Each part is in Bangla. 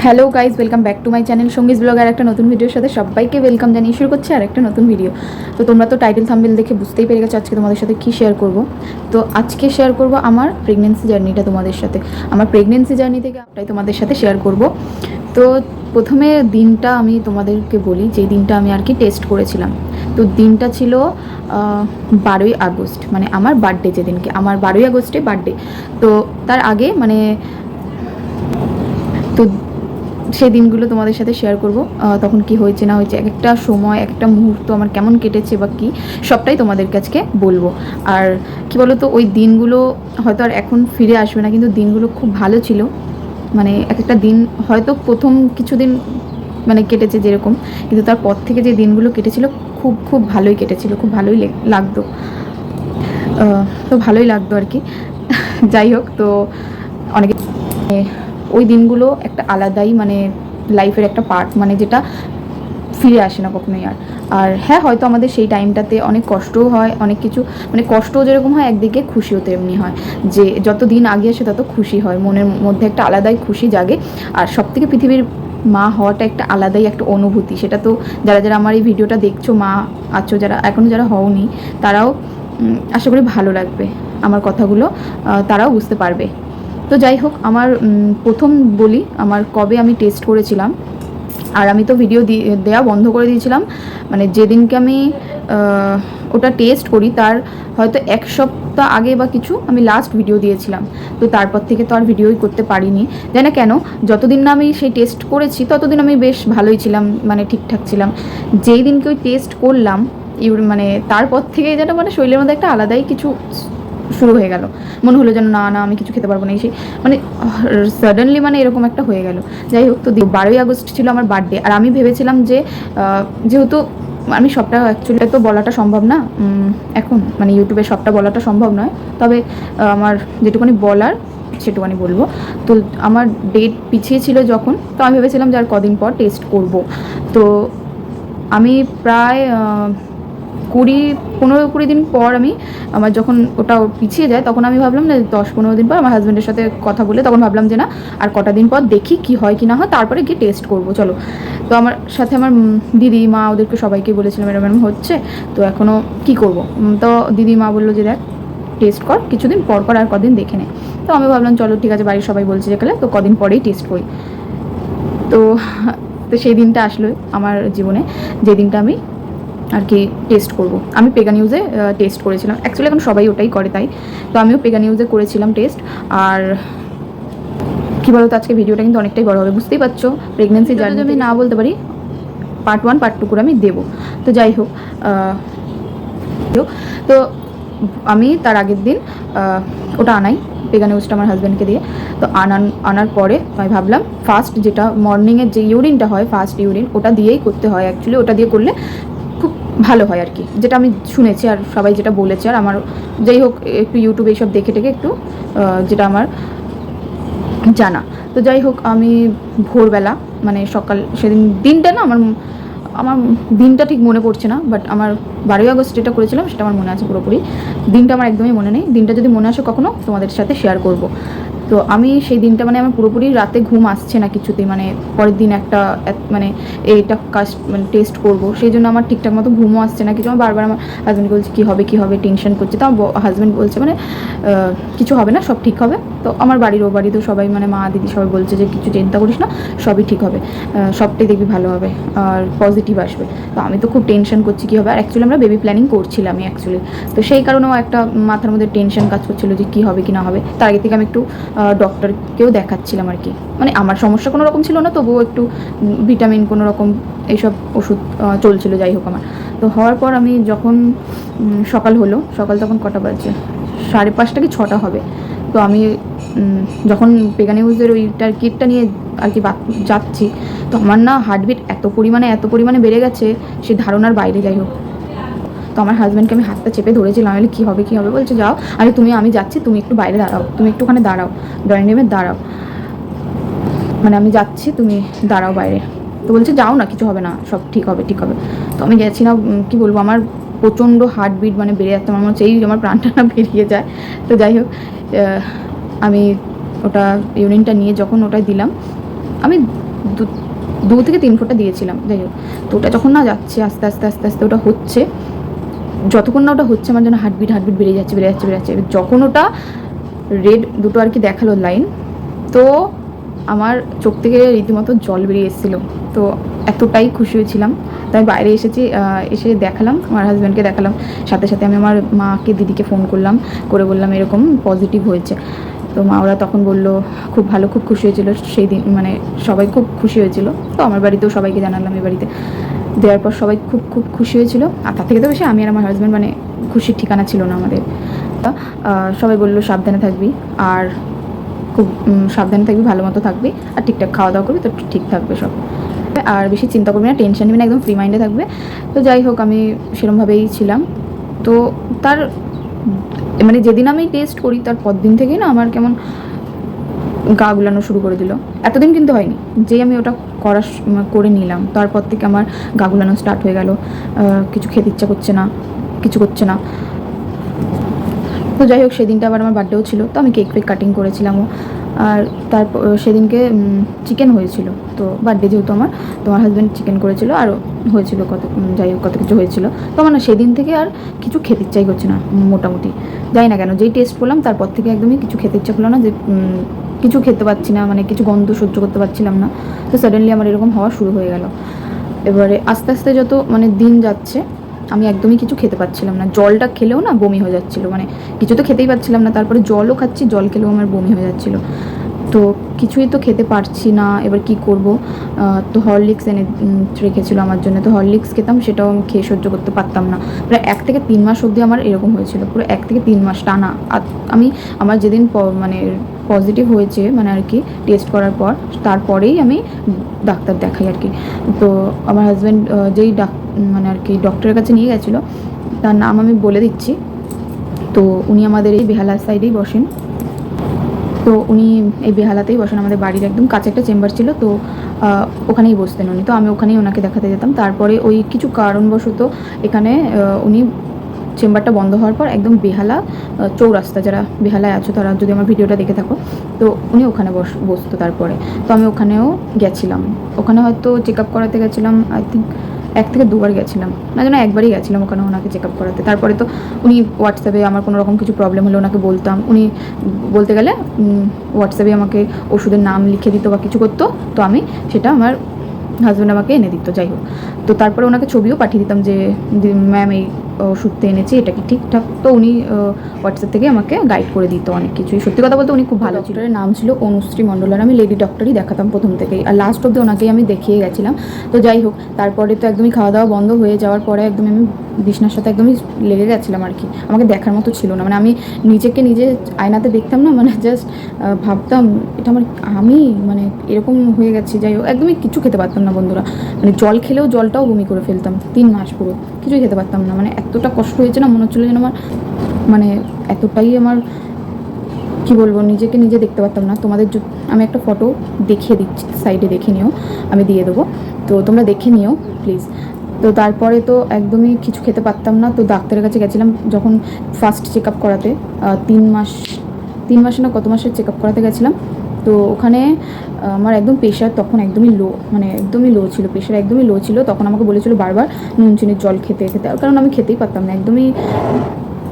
Hello guys, welcome back to my channel সঙ্গীজ ব্লগ। আর একটা নতুন ভিডিওর সাথে সবাইকে ওয়েলকাম জানিয়ে শুরু করছি আর একটা নতুন ভিডিও। তো তোমরা তো টাইটেল থাম্বনেল দেখে বুঝতেই পেরে গেছো আজকে তোমাদের সাথে কী শেয়ার করব। তো আজকে শেয়ার করব আমার প্রেগনেন্সি জার্নিটা তোমাদের সাথে। আমার প্রেগনেন্সি জার্নি থেকে ওটাই তোমাদের সাথে শেয়ার করব। তো প্রথমে দিনটা আমি তোমাদেরকে বলি, যে দিনটা আমি আর কি টেস্ট করেছিলাম। তো দিনটা ছিল 12ই আগস্ট, মানে আমার বার্থডে, যেদিনকে আমার 12ই আগস্টে বার্থডে। তো তার আগে মানে তো সেই দিনগুলো তোমাদের সাথে শেয়ার করব। তখন কি হয়েছে না হয়েছে, এক একটা সময়, এক একটা মুহূর্ত আমার কেমন কেটেছে বা কী, সবটাই তোমাদের কাছে বলবো। আর কি বলো তো, ওই দিনগুলো হয়তো আর এখন ফিরে আসবে না, কিন্তু দিনগুলো খুব ভালো ছিল। মানে এক একটা দিন হয়তো প্রথম কিছুদিন মানে কেটেছে যেরকম, কিন্তু তারপর থেকে যে দিনগুলো কেটেছিল খুব খুব ভালোই কেটেছিল, খুব ভালোই লাগতো। তো ভালোই লাগতো আর কি। যাই হোক, তো অনেকে ওই দিনগুলো একটা আলাদাই মানে লাইফের একটা পার্ট, মানে যেটা ফিরে আসে না কখনোই। আর হ্যাঁ, হয়তো আমাদের সেই টাইমটাতে অনেক কষ্টও হয়, অনেক কিছু মানে কষ্টও যেরকম হয়, একদিকে খুশিও তেমনি হয়। যে যত দিন আগে আসে তত খুশি হয়, মনের মধ্যে একটা আলাদাই খুশি জাগে। আর সবথেকে পৃথিবীর মা হওয়াটা একটা আলাদাই একটা অনুভূতি। সেটা তো যারা যারা আমার এই ভিডিওটা দেখছো, মা আছো যারা, এখনও যারা হওনি, তারাও আশা করি ভালো লাগবে আমার কথাগুলো, তারাও বুঝতে পারবে। তো যাই হোক, আমার প্রথম বলি আমার কবে আমি টেস্ট করেছিলাম। আর আমি তো ভিডিও দেওয়া বন্ধ করে দিয়েছিলাম, মানে যেদিনকে আমি ওটা টেস্ট করি তার হয়তো এক সপ্তাহ আগে বা কিছু আমি লাস্ট ভিডিও দিয়েছিলাম। তো তারপর থেকে তো আর ভিডিওই করতে পারিনি, জানি না কেন। যতদিন না আমি সেই টেস্ট করেছি ততদিন আমি বেশ ভালোই ছিলাম, মানে ঠিকঠাক ছিলাম। যেই দিনকে ওই টেস্ট করলাম মানে তারপর থেকে যেন মানে শরীরের মধ্যে একটা আলাদাই কিছু শুরু হয়ে গেল। মনে হলো যেন না না, আমি কিছু খেতে পারবো না, সেই মানে সাডেনলি মানে এরকম একটা হয়ে গেল। যাই হোক, তো 12ই আগস্ট ছিল আমার বার্থডে। আর আমি ভেবেছিলাম যে যেহেতু আমি সবটা অ্যাকচুয়ালি তো বলাটা সম্ভব না এখন, মানে ইউটিউবে সবটা বলাটা সম্ভব নয়, তবে আমার যেটুকুনি বলার সেটুকুনি বলবো। তো আমার ডেট পিছিয়ে ছিল যখন, তো আমি ভেবেছিলাম যে আর কদিন পর টেস্ট করব। তো আমি প্রায় 15-20 দিন পর আমি আমার যখন ওটা পিছিয়ে যায়, তখন আমি ভাবলাম যে 10-15 দিন পর আমার হাজব্যান্ডের সাথে কথা বলে তখন ভাবলাম যে না, আর কটা দিন পর দেখি কি হয় কি না হয়, তারপরে গিয়ে টেস্ট করব চলো। তো আমার সাথে আমার দিদি মা ওদেরকে সবাইকে বলেছিলাম এরকম এরকম হচ্ছে, তো এখনও কি করব। তো দিদি মা বললো যে দেখ, টেস্ট কর কিছুদিন পর পর, আর কদিন দেখে নে। তো আমি ভাবলাম চলো ঠিক আছে, বাড়ির সবাই বলছে যে গেলে তো কদিন পরেই টেস্ট করি। তো তো সেই দিনটা আসলো আমার জীবনে, যে দিনটা আমি আর কি টেস্ট করব। আমি পেগা নিউজে টেস্ট করেছিলাম, অ্যাকচুয়ালি এখন সবাই ওটাই করে, তাই তো আমিও পেগা নিউজে করেছিলাম টেস্ট। আর কী বলতো, আজকে ভিডিওটা কিন্তু অনেকটাই বড় হবে, বুঝতেই পারছো। প্রেগনেন্সি জার্নি আমি না বলতে পারি, পার্ট 1 পার্ট 2 করে আমি দেবো। তো যাই হোক, তো আমি তার আগের দিন ওটা আনাই, পেগা নিউজটা আমার হাজব্যান্ডকে দিয়ে। তো আনার পরে আমি ভাবলাম ফার্স্ট যেটা মর্নিংয়ের যে ইউরিনটা হয়, ফার্স্ট ইউরিন, ওটা দিয়েই করতে হয় অ্যাকচুয়ালি। ওটা দিয়ে করলে খুব ভালো হয় আর কি, যেটা আমি শুনেছি আর সবাই যেটা বলেছে। আর আমার যাই হোক, একটু ইউটিউবে এইসব দেখে টেকে একটু যেটা আমার জানা। তো যাই হোক, আমি ভোরবেলা মানে সকাল, সেদিন দিনটা না আমার আমার দিনটা ঠিক মনে পড়ছে না, বাট আমার 12ই আগস্ট যেটা করেছিলাম সেটা আমার মনে আছে পুরোপুরি। দিনটা আমার একদমই মনে নেই, দিনটা যদি মনে আসে কখনো তোমাদের সাথে শেয়ার করব। তো আমি সেই দিনটা মানে আমার পুরোপুরি রাতে ঘুম আসছে না কিছুতেই, মানে পরের দিন একটা মানে এইটা কাজ মানে টেস্ট করব, সেই জন্য আমার ঠিকঠাক মতো ঘুমও আসছে না কিছু। আমার বারবার আমার হাজব্যান্ড বলছে কী হবে টেনশন করছে। তো আমার হাজব্যান্ড বলছে মানে কিছু হবে না, সব ঠিক হবে। তো আমার বাড়ির ও বাড়িতেও সবাই মানে মা দিদি সবাই বলছে যে কিছু চিন্তা করিস না, সবই ঠিক হবে, সবটাই দেখবি ভালো হবে আর পজিটিভ আসবে। তো আমি তো খুব টেনশন করছি কী হবে। আর অ্যাকচুয়ালি আমরা বেবি প্ল্যানিং করছিলাম অ্যাকচুয়ালি, তো সেই কারণেও একটা মাথার মধ্যে টেনশন কাজ করছিলো যে কী হবে কি না হবে। তার আগে থেকে আমি একটু ডক্টরকেও দেখাচ্ছিলাম আর কি, মানে আমার সমস্যা কোনো রকম ছিল না, তবুও একটু ভিটামিন কোনো রকম এইসব ওষুধ চলছিল। যাই হোক, আমার তো হওয়ার পর আমি যখন সকাল হলো, সকাল তখন কটা বাজে, 5:30 কি 6টা হবে। তো আমি যখন পেগা নিউজের ওইটার কিটটা নিয়ে আর কি যাচ্ছি, তো আমার না হার্টবিট এত পরিমাণে বেড়ে গেছে, সে ধারণার বাইরে। যাই হোক, তো আমার হাজব্যান্ডকে আমি হাতটা চেপে ধরেছিলাম, আমি কী হবে বলছে যাও, আমি যাচ্ছি, তুমি একটু বাইরে দাঁড়াও, তুমি একটুখানে দাঁড়াও, ড্রয়িং রুমে দাঁড়াও, মানে আমি যাচ্ছি তুমি দাঁড়াও বাইরে। তো বলছে যাও না, কিছু হবে না, সব ঠিক হবে। তো আমি গেছি না, কী বলবো, আমার প্রচণ্ড হার্টবিট মানে বেড়ে যাচ্ছে, আমার মনে হচ্ছে এই আমার প্রাণটা না বেরিয়ে যায়। তো যাই হোক, আমি ওটা ইউরিনটা নিয়ে যখন ওটাই দিলাম, আমি 2 থেকে 3 ফোঁটা দিয়েছিলাম, যাই হোক। তো ওটা যখন না যাচ্ছে আস্তে আস্তে আস্তে আস্তে ওটা হচ্ছে, যতক্ষণ না ওটা হচ্ছে আমার যেন হার্টবিট বেড়ে যাচ্ছে। যখন ওটা রেড দুটো আর কি দেখালো লাইন, তো আমার চোখ থেকে রীতিমতো জল বেরিয়ে এসেছিলো। তো এতটাই খুশি হয়েছিলাম। তো আমি বাইরে এসে দেখালাম, আমার হাজব্যান্ডকে দেখালাম, সাথে সাথে আমি আমার মাকে দিদিকে ফোন করলাম, করে বললাম এরকম পজিটিভ হয়েছে। তো মা ওরা তখন বললো খুব ভালো, খুব খুশি হয়েছিল সেই দিন, মানে সবাই খুব খুশি হয়েছিল। তো আমার বাড়িতেও সবাইকে জানালাম, এই বাড়িতে দেওয়ার পর সবাই খুব খুব খুশি হয়েছিল। আর তার থেকে তো বেশি আমি আর আমার হাজব্যান্ড, মানে খুশির ঠিকানা ছিল না আমাদের। সবাই বললো সাবধানে থাকবি, আর খুব সাবধানে থাকবি, ভালো মতো থাকবি, আর ঠিকঠাক খাওয়া দাওয়া করবি, তো ঠিক থাকবে সব। আর বেশি চিন্তা করবি না, টেনশন নিবি না, একদম ফ্রি মাইন্ডে থাকবে। তো যাই হোক, আমি সেরকমভাবেই ছিলাম। তো তার মানে যেদিন আমি টেস্ট করি তার পর দিন থেকেই না আমার কেমন গা গুলানো শুরু করে দিল। এতদিন কিন্তু হয়নি, যেই আমি ওটা করে নিলাম তারপর থেকে আমার গা গুলানো স্টার্ট হয়ে গেল। কিছু খেতে ইচ্ছা করছে না, কিছু করছে না। তো যাই হোক, সেদিনটা আবার আমার বার্থডেও ছিল, তো আমি কেক কাটিং করেছিলামও। আর তারপর সেদিনকে চিকেন হয়েছিল, তো বার্থডে যেহেতু তোমার হাজব্যান্ড চিকেন করেছিল, আর হয়েছিল যাই হোক কত কিছু হয়েছিল। তো আমার না সেদিন থেকে আর কিছু খেতে ইচ্ছাই করছে না মোটামুটি, যাই না কেন, যেই টেস্ট করলাম তারপর থেকে একদমই কিছু খেতে ইচ্ছা করলো না, যে কিছু খেতে পাচ্ছি না, মানে কিছু গন্ধ সহ্য করতে পারছিলাম না। তো সাডেনলি আমার এরকম হওয়া শুরু হয়ে গেল। এবারে আস্তে আস্তে যত মানে দিন যাচ্ছে আমি একদমই কিছু খেতে পাচ্ছিলাম না, জলটা খেলেও না বমি হয়ে যাচ্ছিলো, মানে কিছু তো খেতেই পাচ্ছিলাম না, তারপরে জলও খাচ্ছি, জল খেলেও আমার বমি হয়ে যাচ্ছিলো। তো কিছুই তো খেতে পারছি না, এবার কি করব। তো হরলিক্স এনে রেখেছিলো আমার জন্য, তো হরলিক্স খেতাম, সেটাও আমি খেয়ে সহ্য করতে পারতাম না। প্রায় 1 থেকে 3 মাস অবধি আমার এরকম হয়েছিল, পুরো 1 থেকে 3 মাস টানা। আর আমার যেদিন মানে পজিটিভ হয়েছে, মানে আর কি টেস্ট করার পর, তারপরেই আমি ডাক্তার দেখাই আর কি। তো আমার হাজব্যান্ড যেই মানে আর কি ডক্টরের কাছে নিয়ে গেছিলো, তার নাম আমি বলে দিচ্ছি। তো উনি আমাদের এই বেহালা সাইডেই বসেন, তো উনি এই বেহালাতেই বসেন, আমাদের বাড়ির একদম কাছে একটা চেম্বার ছিল, তো ওখানেই বসতেন উনি। তো আমি ওখানেই ওনাকে দেখাতে যেতাম। তারপরে ওই কিছু কারণবশত এখানে উনি চেম্বারটা বন্ধ হওয়ার পর একদম বেহালা চৌরাস্তা, যারা বেহালায় আছো তারা যদি আমার ভিডিওটা দেখে থাকো, তো উনি ওখানে বসতো। তারপরে তো আমি ওখানেও গেছিলাম, ওখানে হয়তো চেক আপ করাতে গেছিলাম, আই থিঙ্ক 1 থেকে 2 বার গেছিলাম, না যেন একবারই গেছিলাম ওখানে ওনাকে চেক আপ করাতে। তারপরে তো উনি হোয়াটসঅ্যাপে আমার কোনো রকম কিছু প্রবলেম হলে ওনাকে বলতাম, উনি বলতে গেলে হোয়াটসঅ্যাপে আমাকে ওষুধের নাম লিখে দিত বা কিছু করতো, তো আমি সেটা আমার হাজব্যান্ড আমাকে এনে দিত। যাই হোক, তো তারপরে ওনাকে ছবিও পাঠিয়ে দিতাম যে ম্যাম এই ওষুধটা এনেছি, এটা কি ঠিকঠাক। তো উনি হোয়াটসঅ্যাপ থেকে আমাকে গাইড করে দিত অনেক কিছুই। সত্যি কথা বলতে উনি খুব ভালো ছিল। নাম ছিল অনুশ্রী মণ্ডল, আর আমি লেডি ডক্টরই দেখাতাম প্রথম থেকেই, আর লাস্ট অব্দি ওনাকেই আমি দেখিয়ে গেছিলাম। তো যাই হোক, তারপরে তো একদমই খাওয়া দাওয়া বন্ধ হয়ে যাওয়ার পরে একদমই আমি বিছনার সাথে একদমই লেগে গেছিলাম আর কি। আমাকে দেখার মতো ছিল না, মানে আমি নিজেকে নিজে আয়নাতে দেখতাম না, মানে জাস্ট ভাবতাম এটা আমি মানে এরকম হয়ে গেছি। যাই হোক, একদমই কিছু খেতে পারতাম না বন্ধুরা, মানে জল খেলেও জলটাও বমি করে ফেলতাম। 3 মাস পুরো কিছুই খেতে পারতাম না, মানে এতটা কষ্ট হয়েছে না, মনে হচ্ছিলো যেন আমার মানে এতটাই আমার কি বলবো, নিজেকে নিজে দেখতে পারতাম না। তোমাদের আমি একটা ফটো দেখিয়ে দিচ্ছি, সাইডে দেখে নিও, আমি দিয়ে দেবো, তো তোমরা দেখে নিও প্লিজ। তো তারপরে তো একদমই কিছু খেতে পারতাম না। তো ডাক্তারের কাছে গেছিলাম যখন ফার্স্ট চেক আপ করাতে, 3 মাসে না কত মাসের চেক আপ করাতে গেছিলাম। তো ওখানে আমার একদম প্রেশার তখন একদমই লো, মানে একদমই লো ছিল, প্রেশার একদমই লো ছিল। তখন আমাকে বলেছিল বারবার নুন চিনির জল খেতে, কারণ আমি খেতেই পারতাম না, একদমই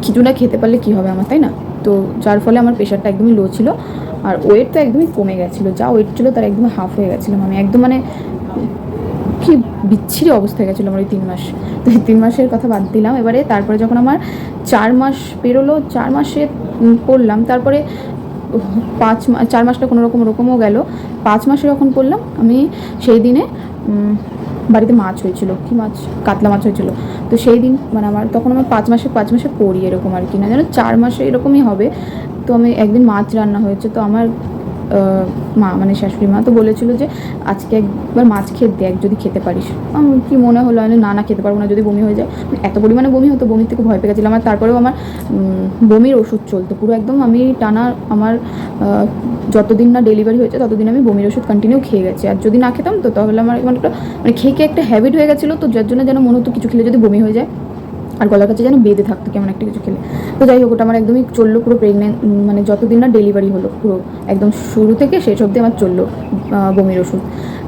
কিছু না খেতে পারলে কী হবে আমার, তাই না? তো যার ফলে আমার প্রেশারটা একদমই লো ছিল, আর ওয়েট তো একদমই কমে গেছিলো, যা ওয়েট ছিল তার একদমই হাফ হয়ে গেছিলাম আমি, একদম মানে কি বিচ্ছিরি অবস্থা গেছিলো আমার ওই 3 মাস। তো এই 3 মাসের কথা বাদ দিলাম। এবারে তারপরে যখন আমার 4 মাস পেরোলো, 4 মাসে পড়লাম, তারপরে 4 মাসটা কোনো ওরকমও গেল। 5 মাসে যখন পড়লাম আমি, সেই দিনে বাড়িতে মাছ হয়েছিল, কি মাছ, কাতলা মাছ হয়েছিল। তো সেই দিন মানে তখন আমার 5 মাসে পড়ি এরকম আর কি, না যেন 4 মাসে এরকমই হবে। তো আমি একদিন মাছ রান্না হয়েছে, তো আমার মা মানে শাশুড়ি মা তো বলেছিল যে আজকে একবার মাছ খেয়ে দেখ যদি খেতে পারিস। আমার কি মনে হলো, আমি না খেতে পারবো না, যদি বমি হয়ে যায়। এত পরিমাণে বমি হতো, বমির থেকে ভয় পেয়ে গেছিলাম। আর তারপরেও আমার বমির ওষুধ চলতো পুরো একদম, আমি টানা আমার যতদিন না ডেলিভারি হয়েছে ততদিন আমি বমির ওষুধ কন্টিনিউ খেয়ে গেছি। আর যদি না খেতাম তো তাহলে আমার মানে খেয়ে একটা হ্যাবিট হয়ে গেছিলো, তো যার জন্য যেন মনে হতো কিছু খেলে যদি বমি হয়ে যায়, আর গলার কাছে যেন বেঁধে থাকতো কেমন একটা কিছু খেলে। তো যাই হোক, ওটা আমার একদমই চললো পুরো প্রেগনেন্ট, মানে যতদিন না ডেলিভারি হলো পুরো একদম শুরু থেকে শেষ অবধি আমার চললো বমির ওষুধ।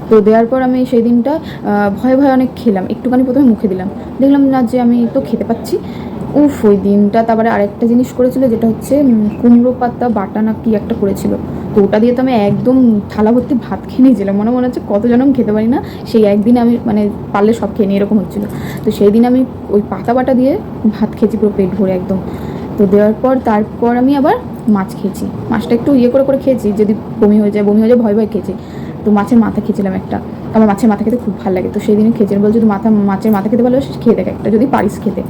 তো দেওয়ার পর আমি সেই দিনটা ভয়ে ভয়ে অনেক খেলাম, একটুখানি প্রথমে মুখে দিলাম, দেখলাম না যে আমি তো খেতে পাচ্ছি। উফ, ওই দিনটা তারপরে আরেকটা জিনিস করেছিল, যেটা হচ্ছে কুমড়ো পাতা বাটা না কি একটা করেছিল। তো ওটা দিয়ে তো আমি একদম থালা ভর্তি ভাত খেয়ে নিয়েছিলাম, মনে হচ্ছে কত জনম খেতে পারি না, সেই একদিনে আমি মানে পারলে সব খেয়ে নিই এরকম হচ্ছিলো। তো সেই দিন আমি ওই পাতা বাটা দিয়ে ভাত খেয়েছি পুরো পেট ভরে একদম। তো দেওয়ার পর তারপর আমি আবার মাছ খেয়েছি, মাছটা একটু করে খেয়েছি, যদি বমি হয়ে যায় ভয় ভয় খেয়েছি। তো মাছের মাথা খেয়েছিলাম একটা, আমার মাছের মাথা খেতে খুব ভালো লাগে, তো সেই দিনে খেয়েছিলাম। বলছি তো মাছের মাথা খেতে ভালোবাসিস, খেয়ে দেখ একটা যদি পারিস খেতে।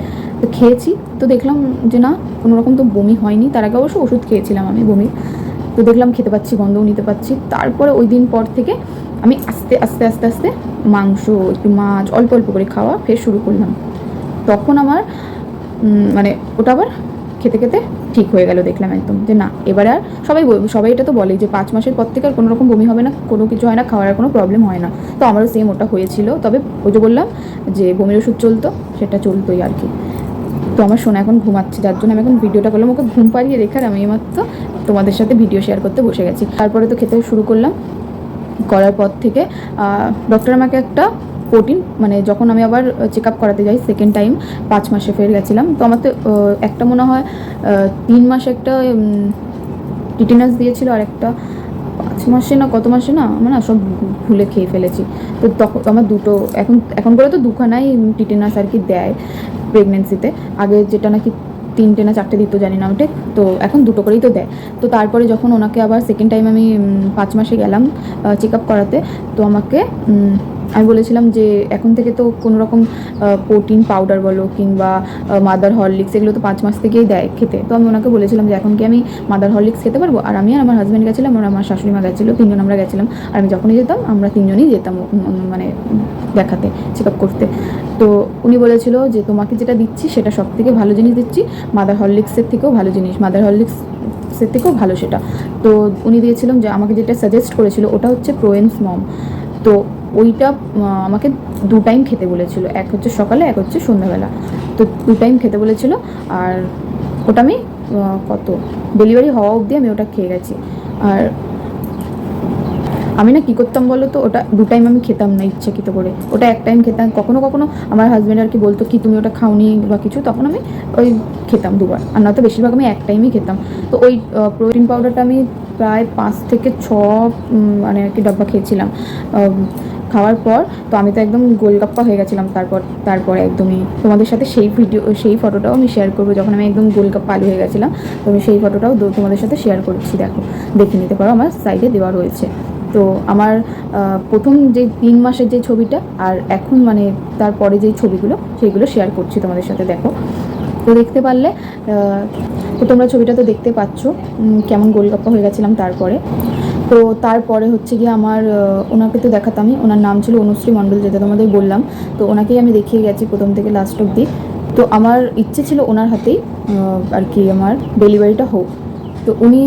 তো খেয়েছি, তো দেখলাম যে না, কোনো রকম তো বমি হয়নি। তার আগে অবশ্য ওষুধ খেয়েছিলাম আমি বমির, তো দেখলাম খেতে পাচ্ছি, গন্ধও নিতে পাচ্ছি। তারপরে ওই দিন পর থেকে আমি আস্তে আস্তে আস্তে আস্তে মাংস, একটু মাছ অল্প অল্প করে খাওয়া ফের শুরু করলাম। তখন আমার মানে ওটা আবার খেতে খেতে ঠিক হয়ে গেল, দেখলাম একদম যে না, এবার আর সবাই এটা তো বলে যে 5 মাসের পর থেকে আর কোনো রকম বমি হবে না, কোনো কিছু হয় না, খাওয়ার আর কোনো প্রবলেম হয় না। তো আমারও সেম ওটা হয়েছিল, তবে ওই যে বললাম যে বমির ওষুধ চলতো, সেটা চলতোই আর কি। তো আমার সোনা এখন ঘুমাচ্ছে, যার জন্য আমি এখন ভিডিওটা করলাম, ওকে ঘুম পাড়িয়ে রেখার আমি মাত্র তোমাদের সাথে ভিডিও শেয়ার করতে বসে গেছি। তারপরে তো খেতে শুরু করলাম, করার পর থেকে ডক্টর আমাকে একটা প্রোটিন, মানে যখন আমি আবার চেক আপ করাতে যাই সেকেন্ড টাইম 5 মাসে ফের গেছিলাম, তো আমার তো একটা মনে হয় 3 মাসে একটা টিটেনাস দিয়েছিল, আর একটা 5 মাসে না কত মাসে না, আমার না সব ভুলে খেয়ে ফেলেছি। তো তখন আমার দুটো, এখন করে তো দুখানাই টিটেনাস আর কি দেয় প্রেগনেন্সিতে, আগে যেটা নাকি 3টে না 4টে দিত জানি না ওটা, তো এখন 2টো করেই তো দেয়। তো তারপরে যখন ওনাকে আবার সেকেন্ড টাইম আমি 5 মাসে গেলাম চেক আপ করাতে, তো আমাকে আমি বলেছিলাম যে এখন থেকে তো কোনো রকম প্রোটিন পাউডার বলো কিংবা মাদার হরলিক্স, এগুলো তো 5 মাস থেকেই দেয় খেতে। তো আমি ওনাকে বলেছিলাম যে এখন কি আমি মাদার হরলিক্স খেতে পারবো? আর আমি আর আমার হাজব্যান্ড গেছিলাম, আর আমার শাশুড়ি মা গেছিলো, 3জন আমরা গেছিলাম। আর আমি যখনই যেতাম আমরা 3জনই যেতাম মানে দেখাতে, চেক আপ করতে। তো উনি বলেছিল যে তোমাকে যেটা দিচ্ছি সেটা সব থেকে ভালো জিনিস দিচ্ছি, মাদার হরলিক্সের থেকেও ভালো জিনিস, মাদার হরলিক্সের থেকেও ভালো সেটা। তো উনি দিয়েছিলাম যে আমাকে যেটা সাজেস্ট করেছিল ওটা হচ্ছে প্রোয়েন্স মম। তো ওইটা আমাকে 2 টাইম খেতে বলেছিল, এক হচ্ছে সকালে, এক হচ্ছে সন্ধ্যাবেলা। তো 2 টাইম খেতে বলেছিল। আর ওটা আমি কত ডেলিভারি হওয়া অবধি আমি ওটা খেয়ে গেছি। আর আমি না কী করতাম বলো তো, ওটা 2 টাইম আমি খেতাম না ইচ্ছাকৃত করে, ওটা 1 টাইম খেতাম। কখনো কখনো আমার হাজব্যান্ড আর কি বলতো কি তুমি ওটা খাওনি বা কিছু, তখন আমি ওই খেতাম 2বার, আর নয়তো বেশিরভাগ আমি 1 টাইমই খেতাম। তো ওই প্রোটিন পাউডারটা আমি প্রায় 5 থেকে 6 মানে আর কি ডাব্বা খেয়েছিলাম। খাওয়ার পর তো আমি তো একদম গোলগাপ্পা হয়ে গেছিলাম। তারপরে একদমই তোমাদের সাথে সেই ফটোটাও আমি শেয়ার করবো, যখন আমি একদম গোলগাপ্পা আলু হয়ে গেছিলাম। তো আমি সেই ফটোটাও তোমাদের সাথে শেয়ার করছি, দেখে নিতে পারো, আমার সাইডে দেওয়া রয়েছে। তো আমার প্রথম যে 3 মাসের যে ছবিটা, আর এখন মানে তারপরে যেই ছবিগুলো সেইগুলো শেয়ার করছি তোমাদের সাথে, দেখো। তো দেখতে পারলে, তো তোমরা ছবিটা তো দেখতে পাচ্ছ কেমন গোলগাপ্পা হয়ে গেছিলাম তারপরে। তো তারপরে হচ্ছে গিয়ে আমার ওনাকে তো দেখাতামই, ওনার নাম ছিল অনুশ্রী মণ্ডল, যেটা তোমাদের বললাম। তো ওনাকেই আমি দেখিয়ে গেছি প্রথম থেকে লাস্ট অবধি। তো আমার ইচ্ছে ছিল ওনার হাতেই আর কি আমার ডেলিভারিটা হোক। তো উনি